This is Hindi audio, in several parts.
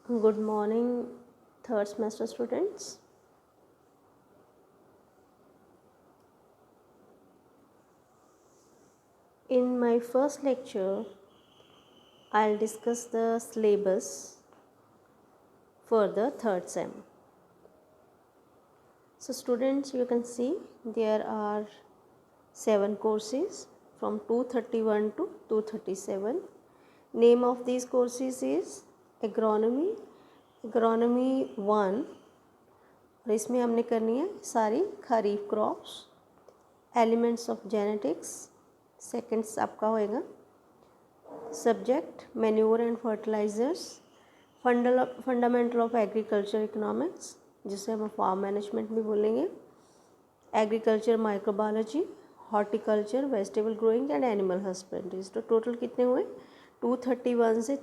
Good morning, third semester students. In my first lecture, I'll discuss the syllabus for the third sem. So students, you can see there are 7 courses from 231 to 237. Name of these courses is Agronomy, Agronomy 1 और इसमें हमने करनी है सारी खरीफ crops, elements of genetics, seconds आपका होएगा subject manure and fertilizers, fundamental of agriculture economics जिसे हम फार्म मैनेजमेंट भी बोलेंगे, agriculture microbiology, horticulture, vegetable growing and animal husbandries. तो टोटल कितने हुए 231 से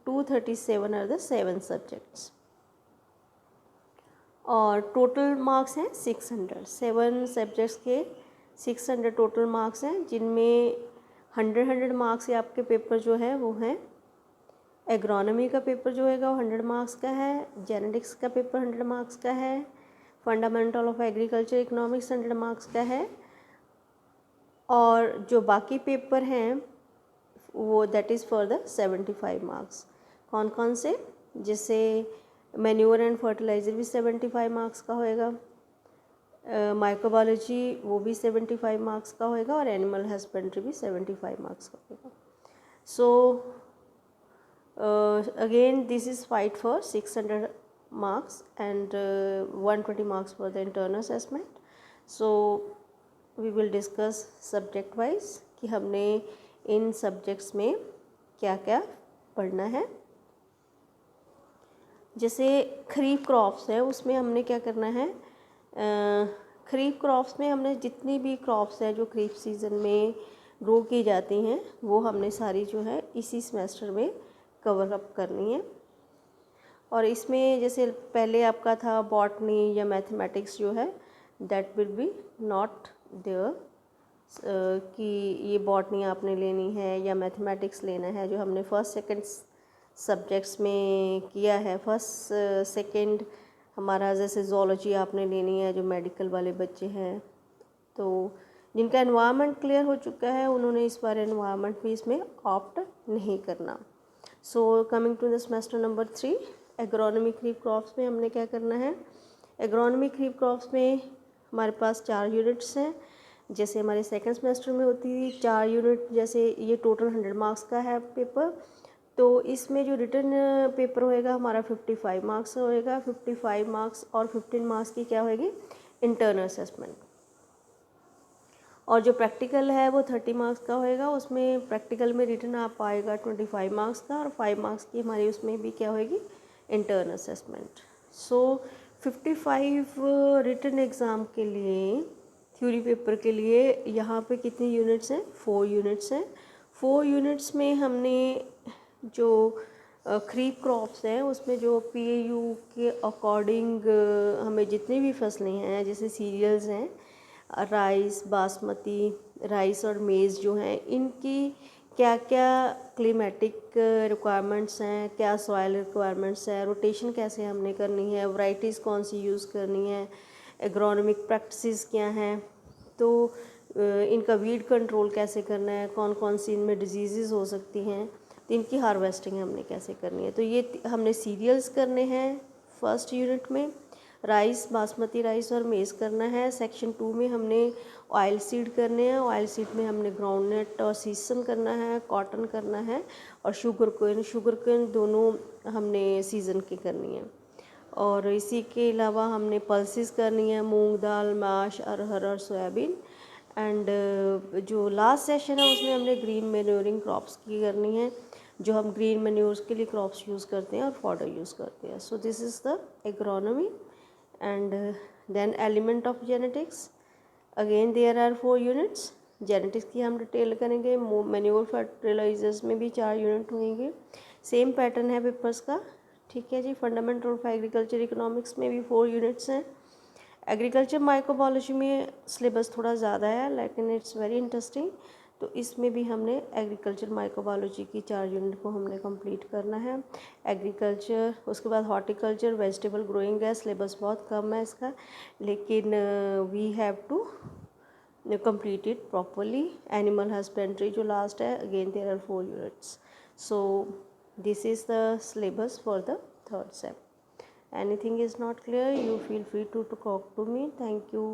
237 आर द 7 सब्जेक्ट्स और टोटल मार्क्स हैं 600। 7 सब्जेक्ट्स के 600 टोटल मार्क्स हैं जिनमें 100 मार्क्स के आपके पेपर जो है वो हैं एग्रोनॉमी का पेपर जो होगा वो 100 मार्क्स का है, जेनेटिक्स का पेपर 100 मार्क्स का है, fundamental of agriculture economics 100 marks का है और जो बाकी पेपर हैं वो that is for the 75 marks. कौन कौन से, जैसे मैन्योर एंड फर्टिलाइज़र भी 75 मार्क्स का होएगा, माइक्रोबायोलॉजी वो भी 75 मार्क्स का होएगा और एनिमल हस्बेंड्री भी 75 मार्क्स का होएगा। So again this is fight for 600 marks and 120 marks for the internal assessment. So we will discuss subject wise कि हमने इन सब्जेक्ट्स में क्या क्या पढ़ना है। जैसे खरीफ क्रॉप्स है उसमें हमने क्या करना है, खरीफ क्रॉप्स में हमने जितनी भी क्रॉप्स है जो खरीफ सीज़न में ग्रो की जाती हैं वो हमने सारी जो है इसी सेमेस्टर में कवर अप करनी है। और इसमें जैसे पहले आपका था बॉटनी या मैथमेटिक्स जो है that will be not there कि ये बॉटनी आपने लेनी है या मैथमेटिक्स लेना है, जो हमने फर्स्ट सेकंड सब्जेक्ट्स में किया है। फर्स्ट सेकंड हमारा जैसे ज़ूलॉजी आपने लेनी है जो मेडिकल वाले बच्चे हैं, तो जिनका एनवायरनमेंट क्लियर हो चुका है उन्होंने इस बार एनवायरनमेंट भी इसमें ऑप्ट नहीं करना। So coming to the semester number 3 agronomy kharif crops में हमने क्या करना है। एग्रोनॉमी खरीफ क्रॉप्स में हमारे पास 4 यूनिट्स हैं, जैसे हमारे सेकंड सेमेस्टर में होती थी 4 यूनिट, जैसे ये टोटल 100 मार्क्स का है पेपर, तो इसमें जो रिटन पेपर होएगा हमारा 55 मार्क्स होएगा। 55 मार्क्स और 15 मार्क्स की क्या होएगी इंटरनल असेसमेंट, और जो प्रैक्टिकल है वो 30 मार्क्स का होएगा। उसमें प्रैक्टिकल में रिटन आप आएगा 25 मार्क्स का और 5 मार्क्स की हमारी उसमें भी क्या होएगी इंटरनल असेसमेंट। सो 55 रिटन एग्ज़ाम के लिए थ्योरी पेपर के लिए यहाँ पे कितनी यूनिट्स हैं, 4 यूनिट्स हैं। 4 यूनिट्स में हमने जो खरीफ क्रॉप्स हैं उसमें जो PAU के अकॉर्डिंग हमें जितनी भी फसलें हैं जैसे सीरियल्स हैं, राइस, बासमती राइस और मेज़ जो हैं, इनकी क्या क्या क्लिमेटिक रिक्वायरमेंट्स हैं, क्या सॉइल रिक्वायरमेंट्स हैं, रोटेशन कैसे हमने करनी है, वैरायटीज़ कौन सी यूज़ करनी है, एग्रोनॉमिक प्रैक्टिसेस क्या हैं, तो इनका वीड कंट्रोल कैसे करना है, कौन कौन सी इनमें डिजीज़ हो सकती हैं, तो इनकी हार्वेस्टिंग हमने कैसे करनी है। तो ये हमने सीरियल्स करने हैं फर्स्ट यूनिट में, राइस, बासमती राइस और मेज़ करना है। सेक्शन 2 में हमने ऑयल सीड करने हैं, ऑयल सीड में हमने ग्राउंडनट और सीसम करना है, कॉटन करना है और शुगर केन दोनों हमने सीज़न की करनी है। और इसी के अलावा हमने पल्सेस करनी है, मूंग दाल, माश, अरहर और सोयाबीन। एंड जो लास्ट सेशन है उसमें हमने ग्रीन मैन्योरिंग क्रॉप्स की करनी है, जो हम ग्रीन मैन्योर्स के लिए क्रॉप्स यूज़ करते हैं और फॉडर यूज़ करते हैं। So this is the agronomy and then element of genetics. Again there are 4 units. Genetics की हम डिटेल करेंगे। मैन्योर फर्टिलाइजर्स में भी 4 यूनिट होंगे, सेम पैटर्न है पेपर्स का, ठीक है जी। फंडामेंटल ऑफ एग्रीकल्चर इकोनॉमिक्स में भी 4 यूनिट्स हैं। एग्रीकल्चर माइक्रोबायोलॉजी में सिलेबस थोड़ा ज़्यादा है लेकिन इट्स वेरी इंटरेस्टिंग। तो इसमें भी हमने एग्रीकल्चर माइक्रोबायोलॉजी की 4 यूनिट को हमने कंप्लीट करना है। एग्रीकल्चर, उसके बाद हॉर्टिकल्चर, वेजिटेबल ग्रोइंग है, सिलेबस बहुत कम है इसका, लेकिन we have to complete it properly. Animal husbandry जो लास्ट है, again there are 4 units. So this is the syllabus for the third sem. Anything is not clear, you feel free to talk to me. Thank you.